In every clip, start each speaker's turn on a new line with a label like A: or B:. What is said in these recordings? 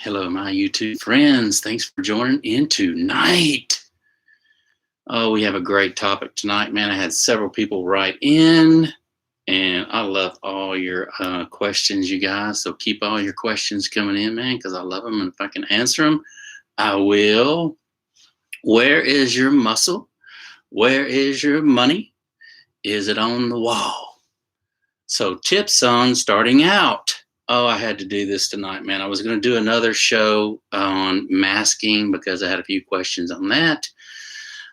A: Hello, my YouTube friends. Thanks for joining in tonight. Oh, we have a great topic tonight, man. I had several people write in, and I love all your questions, you guys. So keep all your questions coming in, man, because I love them. And if I can answer them, I will. Where is your muscle? Where is your money? Is it on the wall? So tips on starting out. Oh, I had to do this tonight, man. I was going to do another show on masking because I had a few questions on that.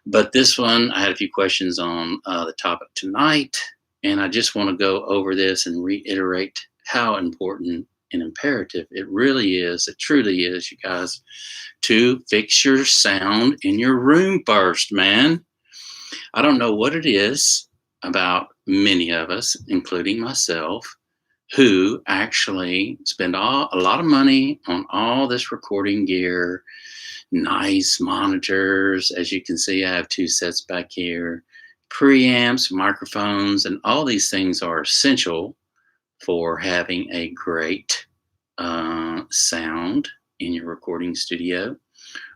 A: But this one, I had a few questions on the topic tonight. And I just want to go over this and reiterate how important and imperative it really is, it truly is, you guys, to fix your sound in your room first, man. I don't know what it is about many of us, including myself, who actually spend a lot of money on all this recording gear, nice monitors. As you can see, I have two sets back here, preamps, microphones, and all these things are essential for having a great sound in your recording studio,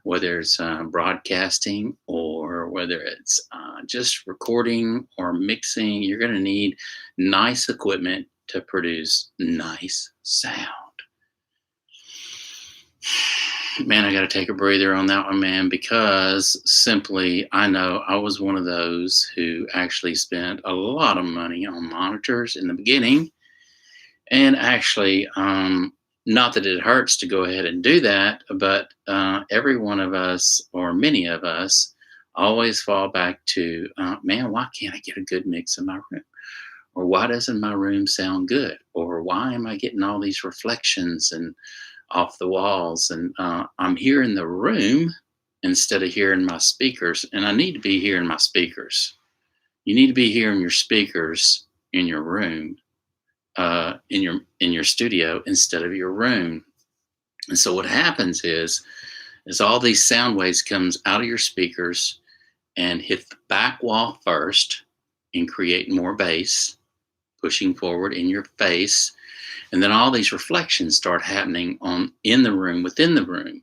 A: whether it's broadcasting or whether it's just recording or mixing. You're going to need nice equipment to produce nice sound. Man, I got to take a breather on that one, man, because simply I know I was one of those who actually spent a lot of money on monitors in the beginning. And actually, not that it hurts to go ahead and do that, but every one of us, or many of us, always fall back to, man, why can't I get a good mix in my room? Or why doesn't my room sound good? Or why am I getting all these reflections and off the walls? And I'm hearing the room instead of hearing my speakers. And I need to be hearing my speakers. You need to be hearing your speakers in your room, in your studio instead of your room. And so what happens is all these sound waves comes out of your speakers and hit the back wall first and create more bass, pushing forward in your face. And then all these reflections start happening in the room, within the room.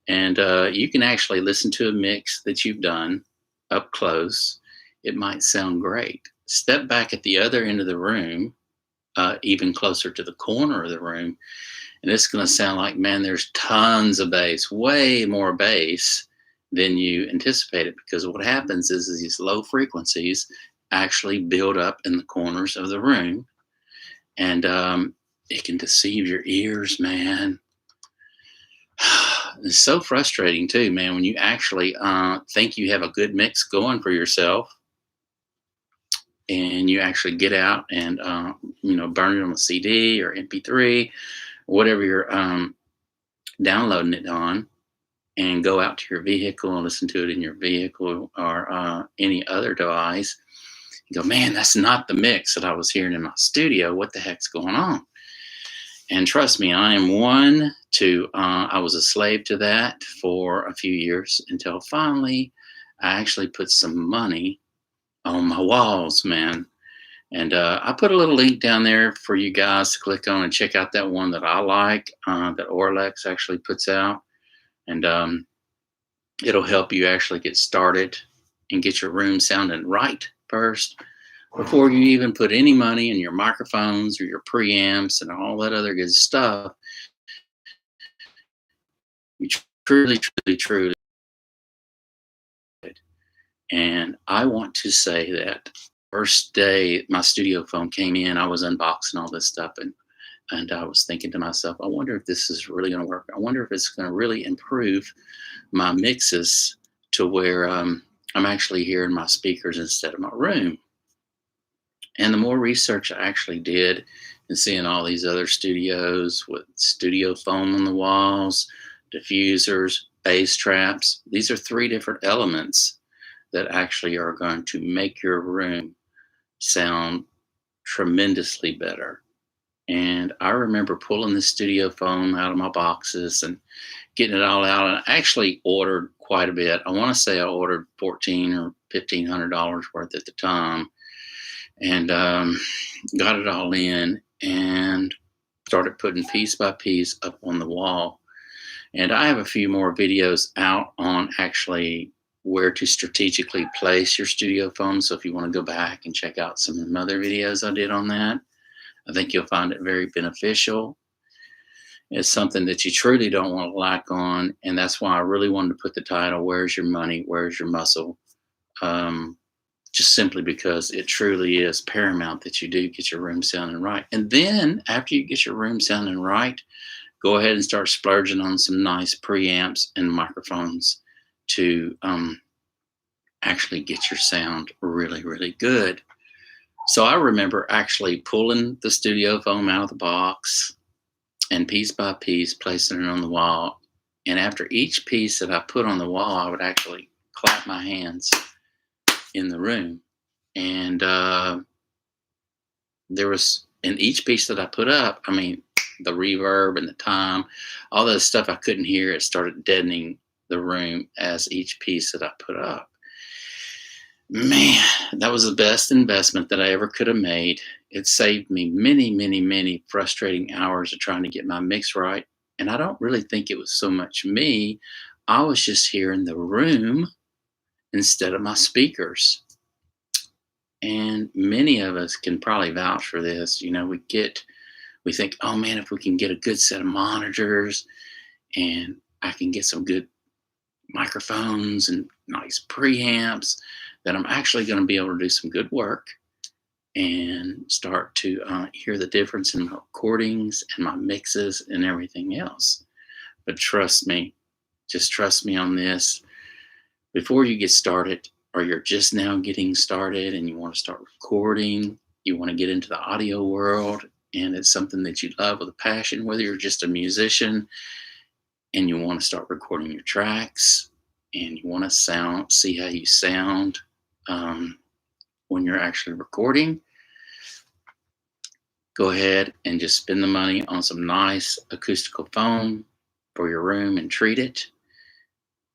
A: And you can actually listen to a mix that you've done up close. It might sound great. Step back at the other end of the room, even closer to the corner of the room, and it's going to sound like, man, there's tons of bass, way more bass than you anticipated, because what happens is these low frequencies actually build up in the corners of the room, and it can deceive your ears, man. It's so frustrating too, man, when you actually think you have a good mix going for yourself, and you actually get out and burn it on a CD or MP3, whatever you're downloading it on, and go out to your vehicle and listen to it in your vehicle or any other device. You go, man, that's not the mix that I was hearing in my studio. What the heck's going on? And trust me, I am one to, I was a slave to that for a few years until finally I actually put some money on my walls, man. And I put a little link down there for you guys to click on and check out that one that I like, that Orlex actually puts out. And it'll help you actually get started and get your room sounding right first before you even put any money in your microphones or your preamps and all that other good stuff. You truly. And I want to say that first day my Studiofoam came in, I was unboxing all this stuff, and I was thinking to myself, I wonder if this is really going to work. I wonder if it's going to really improve my mixes to where I'm actually hearing my speakers instead of my room. And the more research I actually did, and seeing all these other studios with Studiofoam on the walls, diffusers, bass traps, these are three different elements that actually are going to make your room sound tremendously better. And I remember pulling the Studiofoam out of my boxes and getting it all out. And I actually ordered quite a bit. I want to say I ordered $1,400 or $1,500 worth at the time, and got it all in. And started putting piece by piece up on the wall. And I have a few more videos out on actually where to strategically place your studio foam. So if you want to go back and check out some of the other videos I did on that, I think you'll find it very beneficial. It's something that you truly don't want to lack on. And that's why I really wanted to put the title, Where's Your Money? Where's Your Muscle? Um, just simply because it truly is paramount that you do get your room sounding right. And then after you get your room sounding right, go ahead and start splurging on some nice preamps and microphones to actually get your sound really, really good. So I remember actually pulling the studio foam out of the box and piece by piece placing it on the wall. And after each piece that I put on the wall, I would actually clap my hands in the room. And there was, in each piece that I put up, I mean, the reverb and the time, all that stuff I couldn't hear, it started deadening the room as each piece that I put up. Man, that was the best investment that I ever could have made. It saved me many, many, many frustrating hours of trying to get my mix right. And I don't really think it was so much me. I was just hearing the room instead of my speakers. And many of us can probably vouch for this. You know, we think, oh man, if we can get a good set of monitors and I can get some good microphones and nice preamps, then I'm actually going to be able to do some good work and start to hear the difference in my recordings and my mixes and everything else. But trust me, just trust me on this. Before you get started, or you're just now getting started and you want to start recording, you want to get into the audio world, and it's something that you love with a passion, whether you're just a musician and you want to start recording your tracks and you want to see how you sound when you're actually recording, go ahead and just spend the money on some nice acoustical foam for your room and treat it.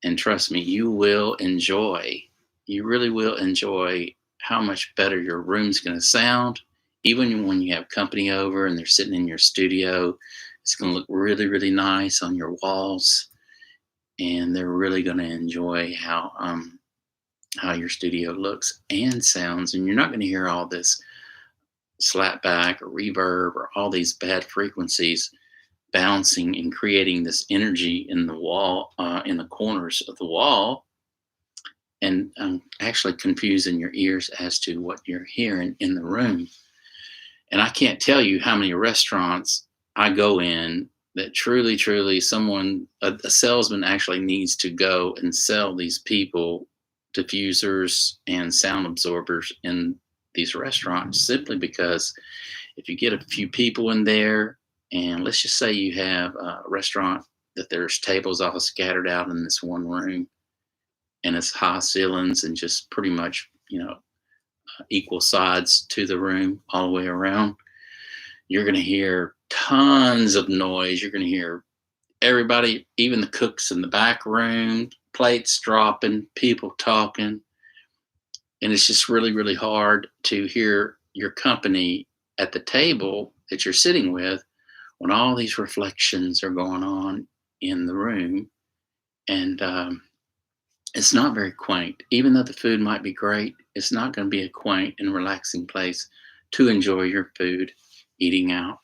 A: And trust me, you really will enjoy how much better your room's going to sound. Even when you have company over and they're sitting in your studio, it's going to look really, really nice on your walls. And they're really going to enjoy how your studio looks and sounds. And you're not going to hear all this slapback or reverb or all these bad frequencies bouncing and creating this energy in the wall, in the corners of the wall, and actually confusing your ears as to what you're hearing in the room. And I can't tell you how many restaurants I go in that truly, truly a salesman actually needs to go and sell these people diffusers and sound absorbers in these restaurants, simply because if you get a few people in there, and let's just say you have a restaurant that there's tables all scattered out in this one room, and it's high ceilings and just pretty much, equal sides to the room all the way around, you're going to hear tons of noise. You're going to hear everybody, even the cooks in the back room, plates dropping, people talking. And it's just really, really hard to hear your company at the table that you're sitting with when all these reflections are going on in the room. And it's not very quaint. Even though the food might be great, it's not going to be a quaint and relaxing place to enjoy your food eating out.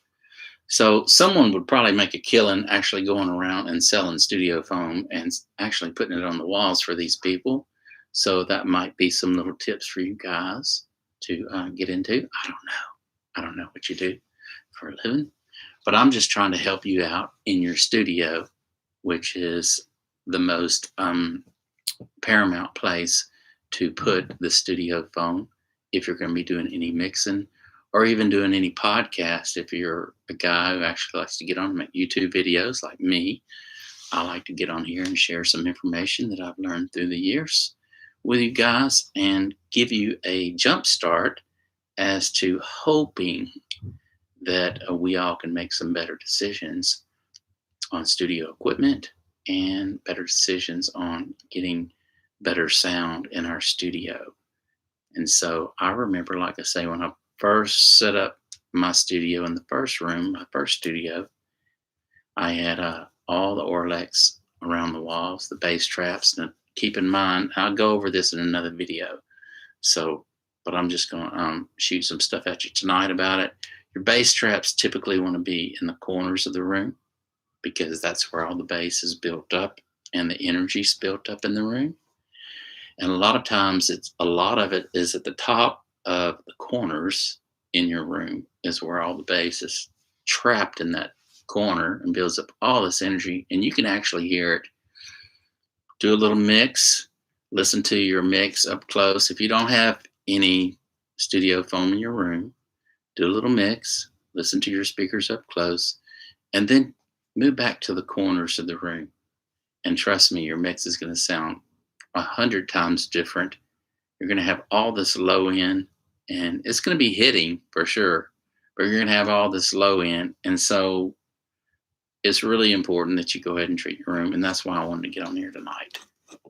A: So someone would probably make a killing actually going around and selling studio foam and actually putting it on the walls for these people. So that might be some little tips for you guys to get into. I don't know what you do for a living, but I'm just trying to help you out in your studio, which is the most paramount place to put the studio foam if you're going to be doing any mixing or even doing any podcast. If you're a guy who actually likes to get on and make YouTube videos like me, I like to get on here and share some information that I've learned through the years with you guys and give you a jump start as to hoping that we all can make some better decisions on studio equipment and better decisions on getting better sound in our studio. And so I remember, like I say, when I first set up my studio in the first room, my first studio, I had all the Orlex around the walls, the bass traps. Now, keep in mind, I'll go over this in another video. So, but I'm just going to shoot some stuff at you tonight about it. Your bass traps typically want to be in the corners of the room because that's where all the bass is built up and the energy's built up in the room. And a lot of times, a lot of it is at the top of the corners in your room is where all the bass is trapped in that corner and builds up all this energy. And you can actually hear it. Do a little mix. Listen to your mix up close. If you don't have any studio foam in your room, do a little mix. Listen to your speakers up close, and then move back to the corners of the room. And trust me, your mix is going to sound 100 times different. You're going to have all this low end, and it's going to be hitting for sure, but you're going to have all this low end. And so it's really important that you go ahead and treat your room. And that's why I wanted to get on here tonight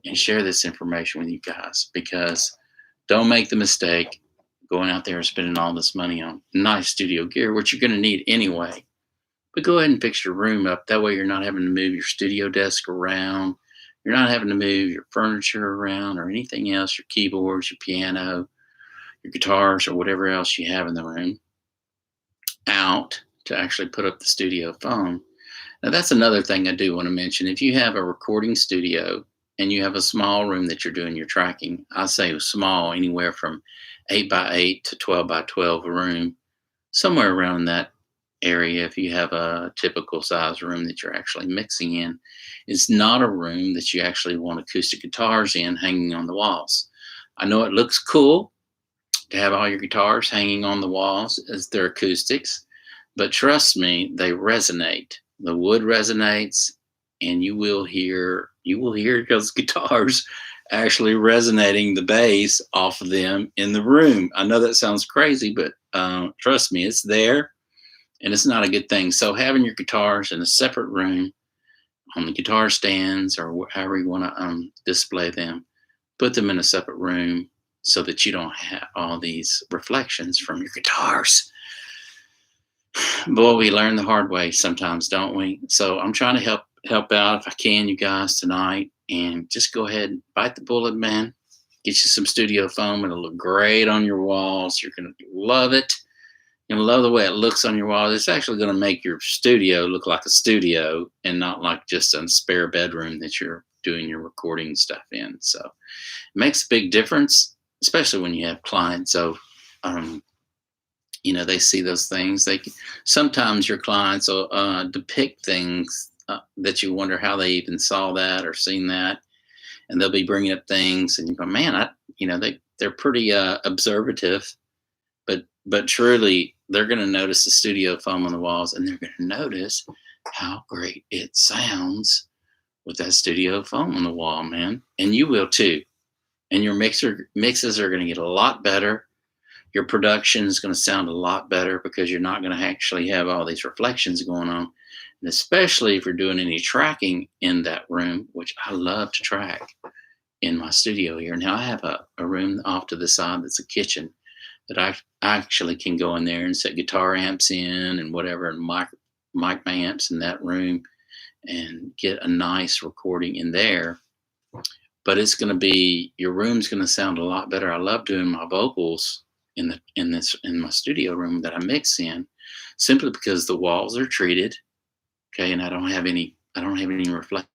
A: and share this information with you guys, because don't make the mistake going out there and spending all this money on nice studio gear, which you're going to need anyway. But go ahead and fix your room up. That way you're not having to move your studio desk around. You're not having to move your furniture around or anything else, your keyboards, your piano, your guitars, or whatever else you have in the room out to actually put up the studio foam. Now, that's another thing I do want to mention. If you have a recording studio and you have a small room that you're doing your tracking, I say small, anywhere from 8 by 8 to 12 by 12 room, somewhere around that area. If you have a typical size room that you're actually mixing in, it's not a room that you actually want acoustic guitars in hanging on the walls. I know it looks cool to have all your guitars hanging on the walls as their acoustics, but trust me, they resonate. The wood resonates, and you will hear those guitars actually resonating the bass off of them in the room. I know that sounds crazy, but trust me, it's there, and it's not a good thing. So having your guitars in a separate room on the guitar stands or however you want to display them, put them in a separate room so that you don't have all these reflections from your guitars. Boy, we learn the hard way sometimes, don't we? So I'm trying to help out if I can, you guys, tonight, and just go ahead and bite the bullet, man. Get you some studio foam. It'll look great on your walls. You're gonna love it. You're gonna love the way it looks on your walls. It's actually gonna make your studio look like a studio and not like just a spare bedroom that you're doing your recording stuff in. So it makes a big difference, especially when you have clients. So they see those things. Sometimes your clients will depict things that you wonder how they even saw that or seen that, and they'll be bringing up things, and you go, man, they're pretty observative, but truly they're going to notice the studio foam on the walls, and they're going to notice how great it sounds with that studio foam on the wall, man, and you will too. And your mixes are going to get a lot better. Your production is going to sound a lot better because you're not going to actually have all these reflections going on. And especially if you're doing any tracking in that room, which I love to track in my studio here. Now I have a room off to the side that's a kitchen that I actually can go in there and set guitar amps in and whatever, and mic amps in that room and get a nice recording in there. But it's going to be, your room's going to sound a lot better. I love doing my vocals in my studio room that I mix in, simply because the walls are treated, okay, and I don't have any reflections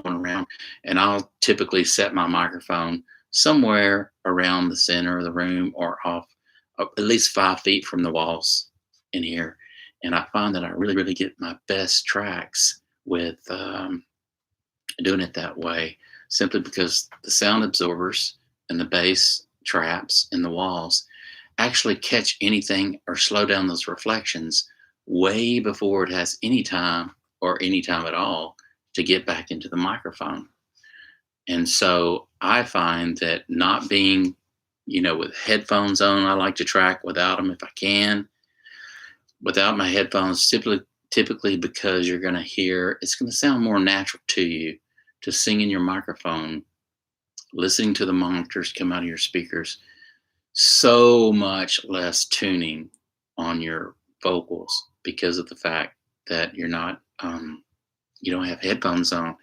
A: going around. And I'll typically set my microphone somewhere around the center of the room or off at least 5 feet from the walls in here. And I find that I really, really get my best tracks with doing it that way, simply because the sound absorbers and the bass traps in the walls actually catch anything or slow down those reflections way before it has any time at all to get back into the microphone. And so I find that not being, with headphones on, I like to track without them if I can, without my headphones, typically because you're going to hear, it's going to sound more natural to you to sing in your microphone, listening to the monitors come out of your speakers. so much less tuning on your vocals because of the fact that you don't have headphones on.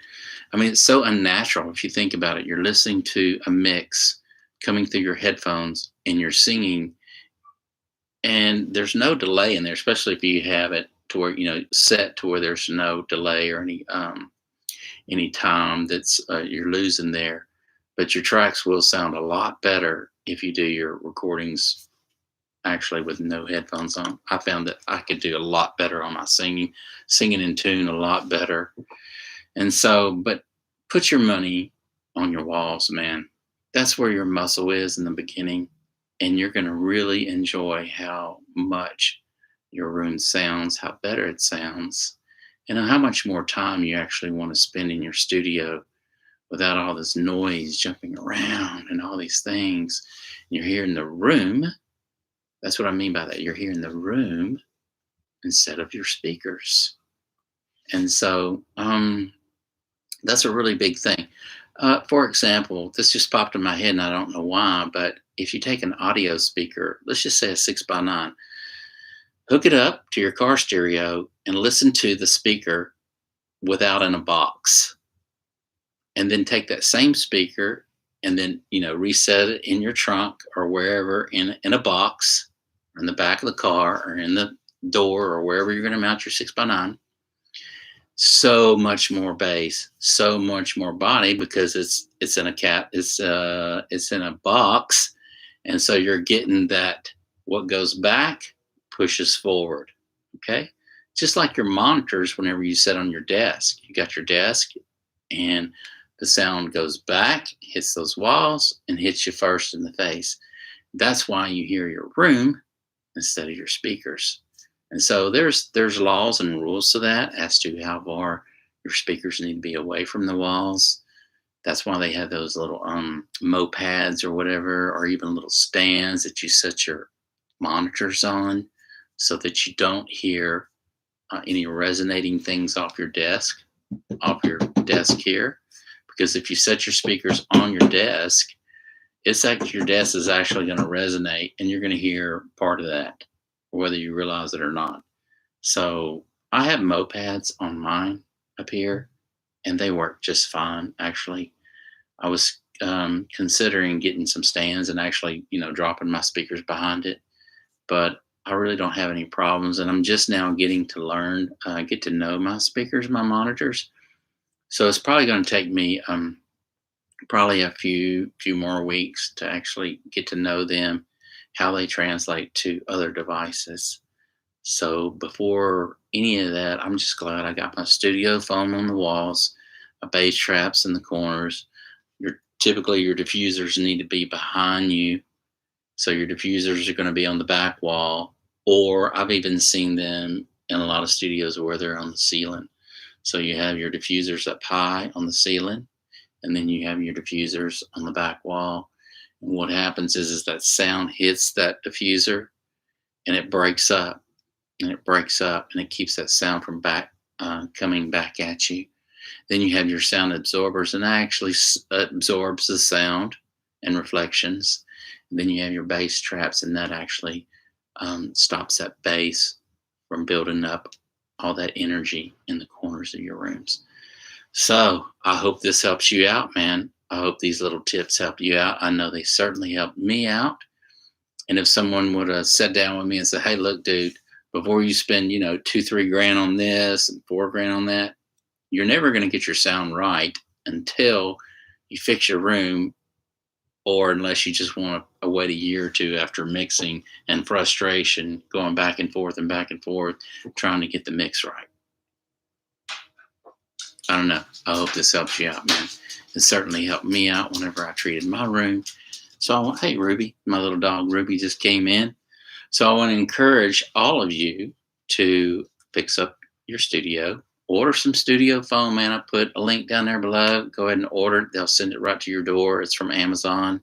A: I mean, it's so unnatural if you think about it. You're listening to a mix coming through your headphones and you're singing, and there's no delay in there, especially if you have it to where, set to where there's no delay or any time that's you're losing there. But your tracks will sound a lot better if you do your recordings actually with no headphones on. I found that I could do a lot better on my singing in tune a lot better. And so, but put your money on your walls, man. That's where your muscle is in the beginning. And you're going to really enjoy how much your room sounds, how better it sounds, and how much more time you actually want to spend in your studio without all this noise jumping around and all these things. You're here in the room. That's what I mean by that. You're here in the room instead of your speakers. And so, that's a really big thing. For example, this just popped in my head and I don't know why, but if you take an audio speaker, let's just say a 6x9, hook it up to your car stereo and listen to the speaker without in a box. And then take that same speaker and then, reset it in your trunk or wherever in a box or in the back of the car or in the door or wherever you're going to mount your 6x9. So much more bass, so much more body because it's in a it's in a box, and so you're getting that what goes back pushes forward. Okay, just like your monitors. Whenever you sit on your desk, you got your desk, and the sound goes back, hits those walls, and hits you first in the face. That's why you hear your room instead of your speakers. And so there's laws and rules to that as to how far your speakers need to be away from the walls. That's why they have those little mopads or whatever, or even little stands that you set your monitors on, so that you don't hear any resonating things off your desk here. Because if you set your speakers on your desk, it's like your desk is actually going to resonate, and you're going to hear part of that, whether you realize it or not. So I have mopads on mine up here, and they work just fine. Actually, I was considering getting some stands and actually, dropping my speakers behind it, but I really don't have any problems. And I'm just now getting to learn, get to know my speakers, my monitors. So it's probably going to take me probably a few more weeks to actually get to know them, how they translate to other devices. So before any of that, I'm just glad I got my studio foam on the walls, my bass traps in the corners. Typically your diffusers need to be behind you. So your diffusers are going to be on the back wall, or I've even seen them in a lot of studios where they're on the ceiling. So you have your diffusers up high on the ceiling, and then you have your diffusers on the back wall. And what happens is that sound hits that diffuser and it breaks up and it breaks up and it keeps that sound from coming back at you. Then you have your sound absorbers, and that actually absorbs the sound and reflections. And then you have your bass traps, and that actually stops that bass from building up all that energy in the corners of your rooms. So I hope this helps you out, man. I hope these little tips help you out. I know they certainly helped me out. And if someone would have sat down with me and said, "Hey, look, dude, before you spend, $2-3 grand on this and $4 grand on that, you're never going to get your sound right until you fix your room, or unless you just want to wait a year or two after mixing and frustration, going back and forth, trying to get the mix right." I don't know. I hope this helps you out, man. It certainly helped me out whenever I treated my room. So hey, Ruby, my little dog Ruby just came in. So I want to encourage all of you to fix up your studio. Order some studio foam, man. I put a link down there below. Go ahead and order it. They'll send it right to your door. It's from Amazon.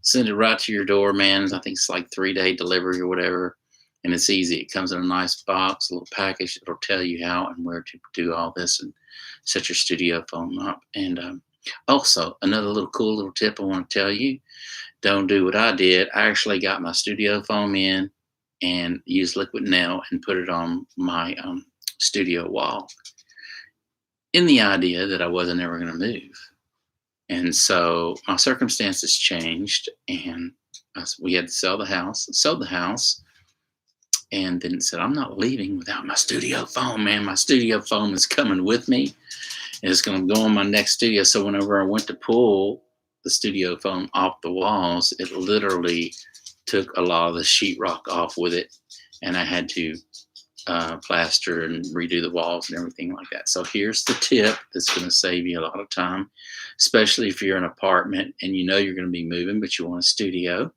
A: Send it right to your door, man. I think it's like 3-day delivery or whatever. And it's easy. It comes in a nice box, a little package. It'll tell you how and where to do all this and set your studio foam up. And Also, another cool little tip I want to tell you. Don't do what I did. I actually got my studio foam in and used liquid nail and put it on my studio wall in the idea that I wasn't ever going to move. And so my circumstances changed, and we had to sell the house, sold the house, and then said, I'm not leaving without my studio foam, man. My studio foam is coming with me. And it's going to go on my next studio. So whenever I went to pull the studio foam off the walls, it literally took a lot of the sheetrock off with it. And I had to plaster and redo the walls and everything like that. So here's the tip that's going to save you a lot of time, especially if you're in an apartment and you know you're going to be moving, but you want a studio.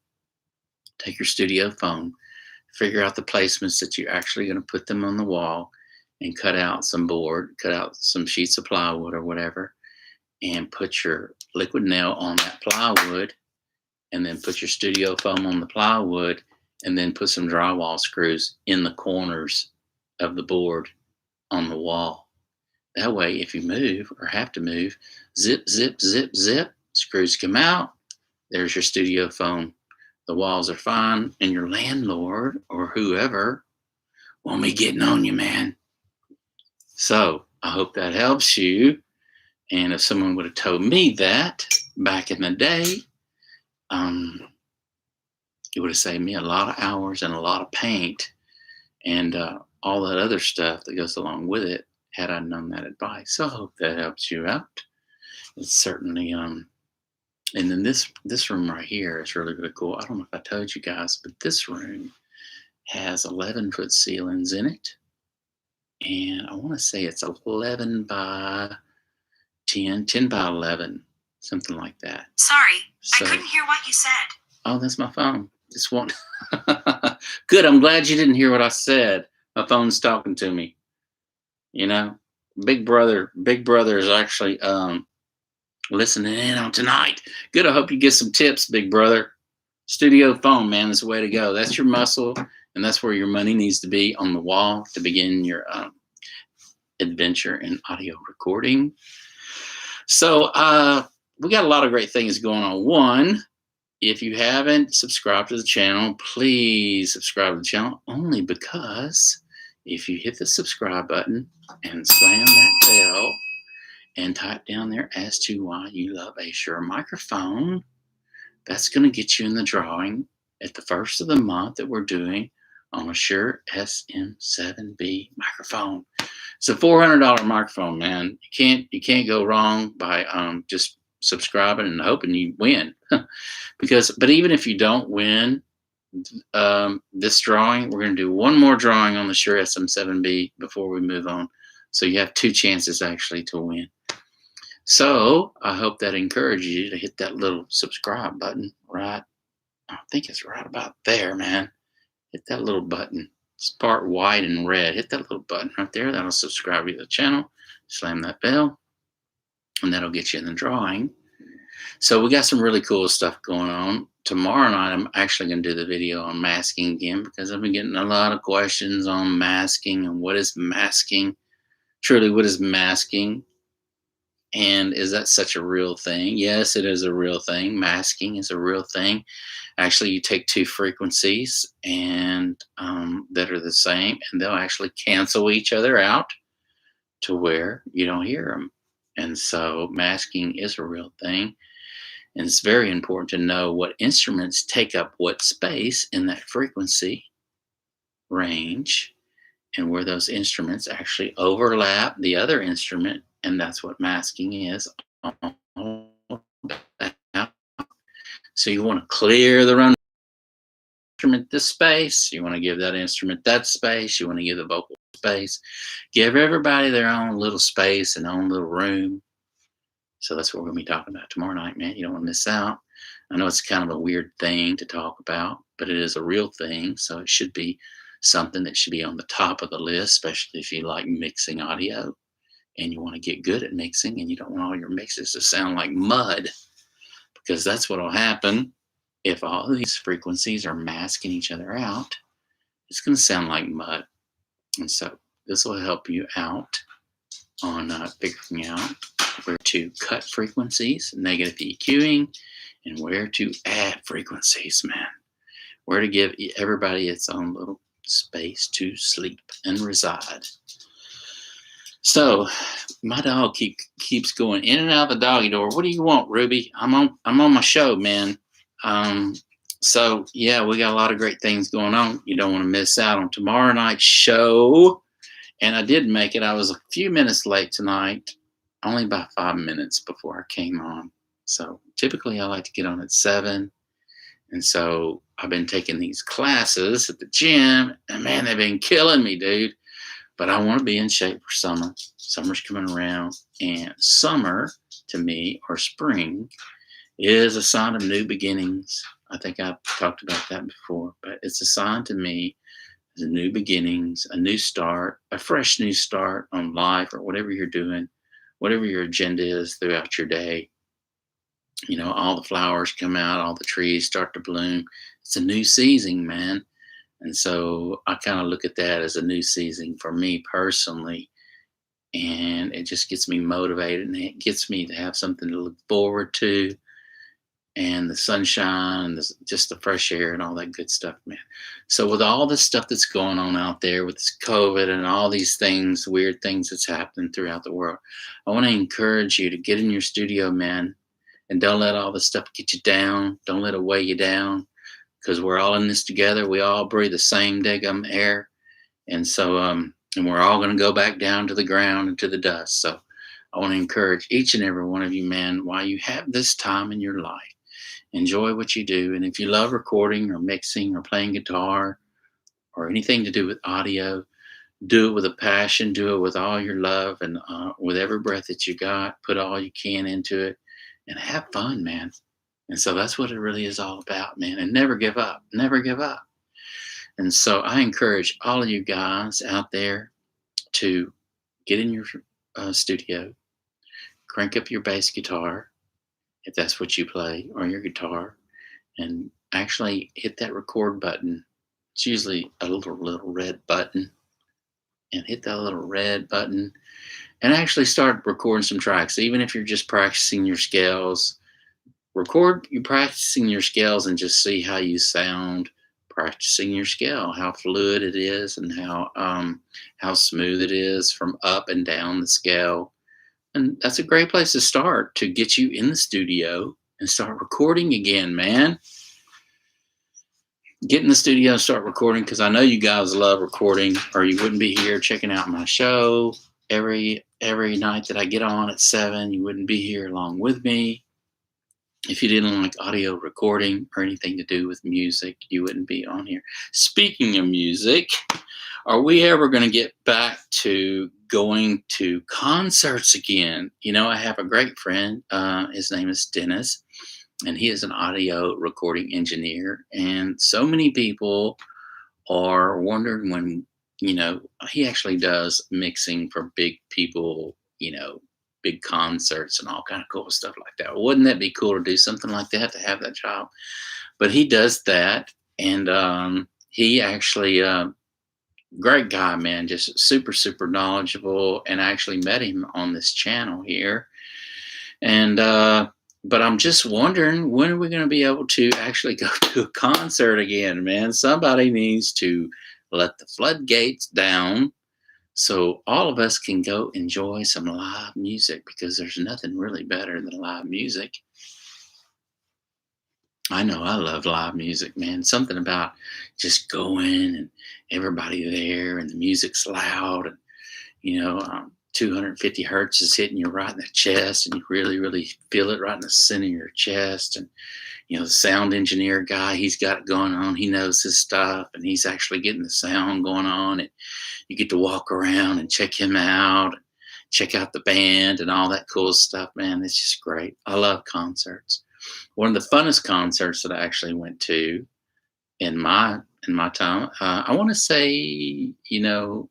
A: Take your studio foam, figure out the placements that you're actually going to put them on the wall, and cut out some board, cut out some sheets of plywood or whatever, and put your liquid nail on that plywood, and then put your studio foam on the plywood, and then put some drywall screws in the corners of the board on the wall. That way, if you move or have to move, zip, zip, zip, zip, screws come out. There's your studio foam. The walls are fine, and your landlord or whoever won't be getting on you, man. So I hope that helps you. And if someone would have told me that back in the day, it would have saved me a lot of hours and a lot of paint and all that other stuff that goes along with it had I known that advice. So I hope that helps you out. It's certainly and then this room right here is really, really cool. I don't know if I told you guys, but this room has 11-foot ceilings in it. And I want to say it's 11 by 10, 10 by 11, something like that.
B: Sorry, I couldn't hear what you said.
A: Oh, that's my phone. It's one. Good. I'm glad you didn't hear what I said. My phone's talking to me. You know, Big Brother is actually listening in on tonight. Good. I hope you get some tips, Big Brother. Studio foam, man, is the way to go. That's your muscle, and that's where your money needs to be, on the wall to begin your adventure in audio recording. So we got a lot of great things going on. One, if you haven't subscribed to the channel, please subscribe to the channel, only because if you hit the subscribe button and slam that bell and type down there as to why you love a Shure microphone, that's going to get you in the drawing at the first of the month that we're doing on a Shure SM7B microphone. It's a $400 microphone, man. You can't go wrong by just subscribing and hoping you win. But even if you don't win this drawing, we're going to do one more drawing on the Shure SM7B before we move on. So you have 2 chances actually to win. So I hope that encourages you to hit that little subscribe button right. I think it's right about there, man. Hit that little button. It's part white and red. Hit that little button right there. That'll subscribe you to the channel. Slam that bell, and that'll get you in the drawing. So we got some really cool stuff going on. Tomorrow night, I'm actually going to do the video on masking again, because I've been getting a lot of questions on masking and what is masking. Truly, what is masking? And is that such a real thing? Yes, it is a real thing. Masking is a real thing. Actually, you take 2 frequencies and that are the same, and they'll actually cancel each other out to where you don't hear them. And so masking is a real thing. And it's very important to know what instruments take up what space in that frequency range, and where those instruments actually overlap the other instrument. And that's what masking is. So you want to clear the run instrument this space. You want to give that instrument that space. You want to give the vocal space. Give everybody their own little space and own little room. So that's what we're going to be talking about tomorrow night, man. You don't want to miss out. I know it's kind of a weird thing to talk about, but it is a real thing. So it should be something that should be on the top of the list, especially if you like mixing audio and you want to get good at mixing, and you don't want all your mixes to sound like mud, because that's what will happen if all of these frequencies are masking each other out. It's going to sound like mud. And so this will help you out on figuring out where to cut frequencies, negative EQing, and where to add frequencies, man. Where to give everybody its own little space to sleep and reside. So my dog keeps going in and out of the doggy door. What do you want, Ruby? I'm on my show, man. So yeah, we got a lot of great things going on. You don't want to miss out on tomorrow night's show. And I did make it. I was a few minutes late tonight, only about 5 minutes before I came on. So typically I like to get on at 7. And so I've been taking these classes at the gym, and man, they've been killing me, dude. But I want to be in shape for summer. Summer's coming around, and summer to me, or spring, is a sign of new beginnings. I think I've talked about that before, but it's a sign to me as a new beginnings, a new start, a fresh new start on life or whatever you're doing, whatever your agenda is throughout your day. You know, all the flowers come out, all the trees start to bloom. It's a new season, man. And so I kind of look at that as a new season for me personally. And it just gets me motivated, and it gets me to have something to look forward to. And the sunshine and just the fresh air and all that good stuff, man. So with all this stuff that's going on out there with this COVID and all these things, weird things that's happening throughout the world, I want to encourage you to get in your studio, man. And don't let all this stuff get you down. Don't let it weigh you down, because we're all in this together. We all breathe the same daggum air. And so, and we're all going to go back down to the ground and to the dust. So I want to encourage each and every one of you, man, while you have this time in your life, enjoy what you do. And if you love recording or mixing or playing guitar or anything to do with audio, do it with a passion, do it with all your love, and with every breath that you got, put all you can into it and have fun, man. And so that's what it really is all about, man. And never give up, never give up. And so I encourage all of you guys out there to get in your studio, crank up your bass guitar, if that's what you play, or your guitar, and actually hit that record button. It's usually a little red button, and hit that little red button and actually start recording some tracks. Even if you're just practicing your scales, record you practicing your scales and just see how you sound practicing your scale, how fluid it is, and how smooth it is from up and down the scale. And that's a great place to start to get you in the studio and start recording again, man. Get in the studio and start recording, because I know you guys love recording, or you wouldn't be here checking out my show every night that I get on at 7. You wouldn't be here along with me. If you didn't like audio recording or anything to do with music, you wouldn't be on here. Speaking of music, are we ever going to get back to going to concerts again? You know, I have a great friend. His name is Dennis, and he is an audio recording engineer. And so many people are wondering when, you know, he actually does mixing for big people, you know, big concerts and all kind of cool stuff like that. Wouldn't that be cool to do something like that, to have that job? But he does that, and he actually, great guy, man, just super knowledgeable, and I actually met him on this channel here. And but I'm just wondering, when are we going to be able to actually go to a concert again, man? Somebody needs to let the floodgates down so all of us can go enjoy some live music, because there's nothing really better than live music. I know I love live music, man. Something about just going and everybody there, and the music's loud, and, you know, 250 hertz is hitting you right in the chest, and you really feel it right in the center of your chest. And, you know, the sound engineer guy, he's got it going on. He knows his stuff, and he's actually getting the sound going on. And you get to walk around and check him out, check out the band and all that cool stuff, man. It's just great. I love concerts. One of the funnest concerts that I actually went to in my time, I want to say, you know,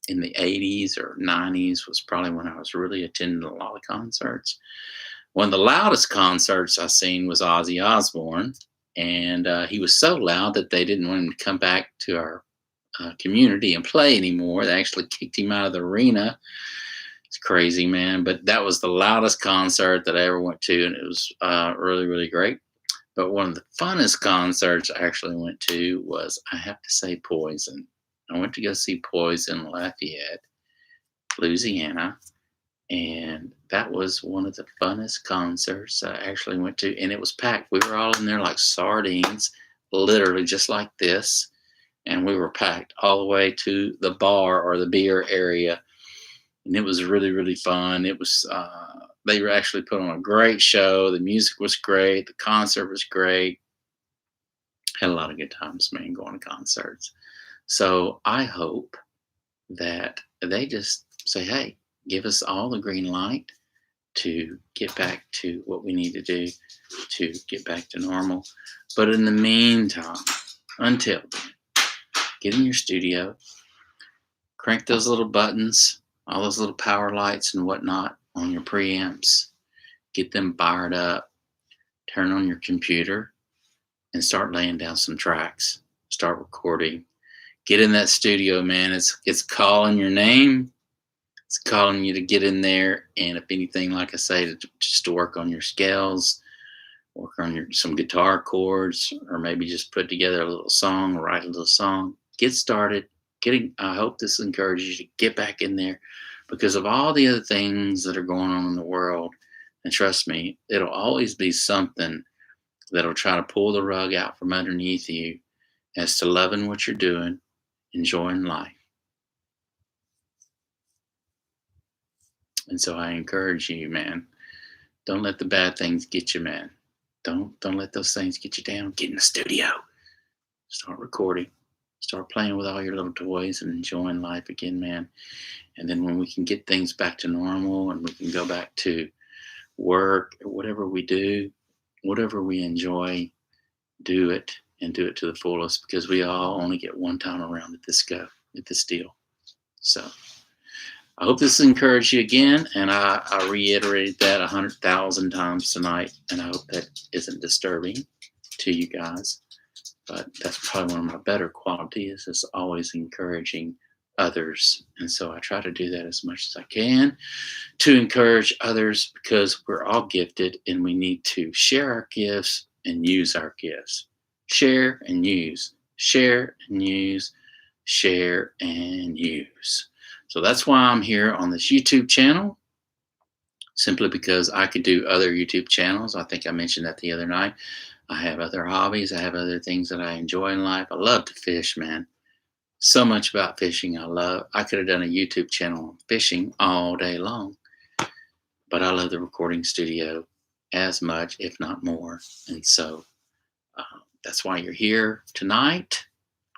A: in the 80s or 90s was probably when I was really attending a lot of concerts. One of the loudest concerts I seen was Ozzy Osbourne, and he was so loud that they didn't want him to come back to our community and play anymore. They actually kicked him out of the arena. It's crazy, man. But that was the loudest concert that I ever went to, and it was really, really great. But one of the funnest concerts I actually went to was, I have to say, Poison. I went to go see Poison in Lafayette, Louisiana, and that was one of the funnest concerts I actually went to, and it was packed. We were all in there like sardines, literally just like this, and we were packed all the way to the bar or the beer area, and it was really, really fun. It was they were actually put on a great show. The music was great. The concert was great. Had a lot of good times, man, going to concerts. So I hope that they just say, hey, give us all the green light to get back to what we need to do to get back to normal. But in the meantime, until then, get in your studio, crank those little buttons, all those little power lights and whatnot on your preamps, get them fired up, turn on your computer, and start laying down some tracks. Start recording. Get in that studio, man. It's calling your name. It's calling you to get in there, and if anything, like I say, just to work on your scales, work on some guitar chords, or maybe just put together a little song, write a little song. Get started. I hope this encourages you to get back in there, because of all the other things that are going on in the world. And trust me, it'll always be something that'll try to pull the rug out from underneath you as to loving what you're doing, enjoying life. And so I encourage you, man, don't let the bad things get you, man. Don't let those things get you down. Get in the studio. Start recording. Start playing with all your little toys and enjoying life again, man. And then when we can get things back to normal and we can go back to work or whatever we do, whatever we enjoy, do it, and do it to the fullest, because we all only get one time around at this deal. So I hope this encouraged you again, and I reiterated that 100,000 times tonight, and I hope that isn't disturbing to you guys. But that's probably one of my better qualities, is always encouraging others. And so I try to do that as much as I can to encourage others, because we're all gifted and we need to share our gifts and use our gifts. Share and use, share and use, share and use. So that's why I'm here on this YouTube channel, simply because I could do other YouTube channels. I think I mentioned that the other night. I have other hobbies. I have other things that I enjoy in life. I love to fish, man. So much about fishing I could have done a YouTube channel on fishing all day long. But I love the recording studio as much, if not more. And so that's why you're here tonight.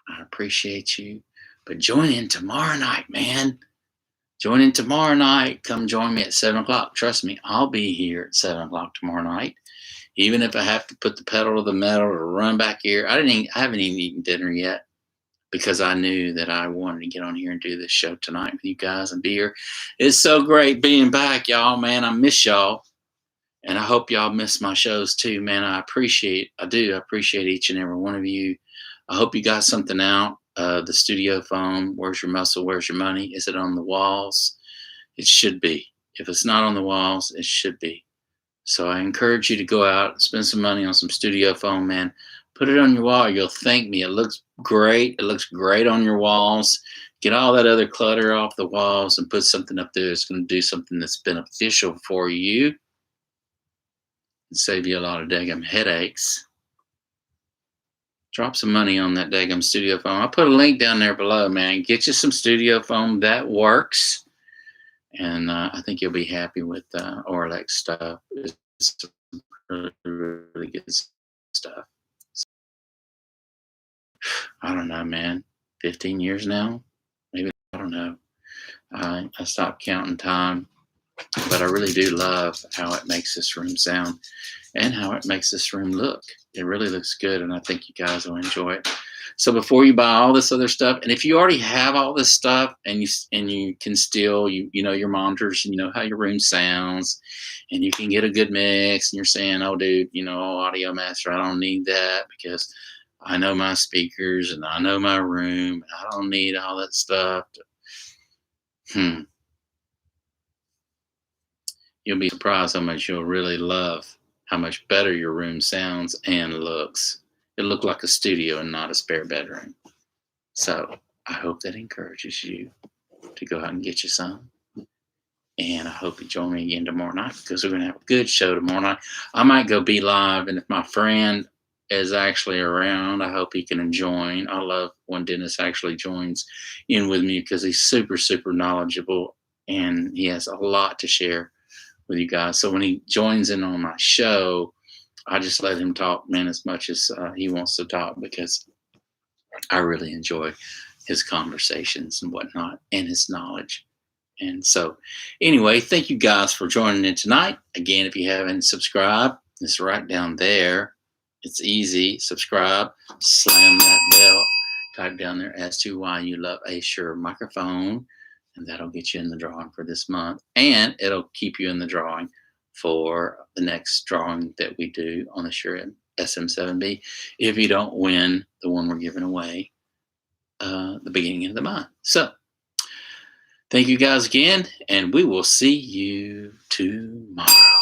A: I appreciate you. But join in tomorrow night, man. Join in tomorrow night. Come join me at 7 o'clock. Trust me, I'll be here at 7 o'clock tomorrow night. Even if I have to put the pedal to the metal or run back here. I haven't even eaten dinner yet, because I knew that I wanted to get on here and do this show tonight with you guys and be here. It's so great being back, y'all, man. I miss y'all. And I hope y'all miss my shows too, man. I appreciate each and every one of you. I hope you got something out. The Studiofoam, where's your muscle, where's your money? Is it on the walls? It should be. If it's not on the walls, it should be. So I encourage you to go out and spend some money on some Studiofoam, man. Put it on your wall. You'll thank me. It looks great. It looks great on your walls. Get all that other clutter off the walls and put something up there that's going to do something that's beneficial for you and save you a lot of daggum headaches. Drop some money on that daggum Studiofoam. I'll put a link down there below, man. Get you some Studiofoam that works. And I think you'll be happy with Orlex stuff. It's really, really good stuff. I don't know, man. 15 years now? Maybe, I don't know. I stopped counting time. But I really do love how it makes this room sound and how it makes this room look. It really looks good, and I think you guys will enjoy it. So before you buy all this other stuff, and if you already have all this stuff and you can still, you know your monitors, you know how your room sounds, and you can get a good mix, and you're saying, oh, dude, Audio Master, I don't need that because I know my speakers and I know my room. I don't need all that stuff. You'll be surprised how much you'll really love how much better your room sounds and looks. It'll look like a studio and not a spare bedroom. So I hope that encourages you to go out and get you some. And I hope you join me again tomorrow night because we're going to have a good show tomorrow night. I might go be live, and if my friend is actually around, I hope he can join. I love when Dennis actually joins in with me because he's super, super knowledgeable and he has a lot to share with you guys. So when he joins in on my show, I just let him talk, man, as much as he wants to talk because I really enjoy his conversations and whatnot and his knowledge. And so, anyway, thank you guys for joining in tonight. Again, if you haven't subscribed, it's right down there. It's easy. Subscribe, slam that bell, type down there as to why you love a Shure microphone, and that'll get you in the drawing for this month. And it'll keep you in the drawing for the next drawing that we do on the Shure SM7B if you don't win the one we're giving away the beginning of the month. So, thank you guys again, and we will see you tomorrow.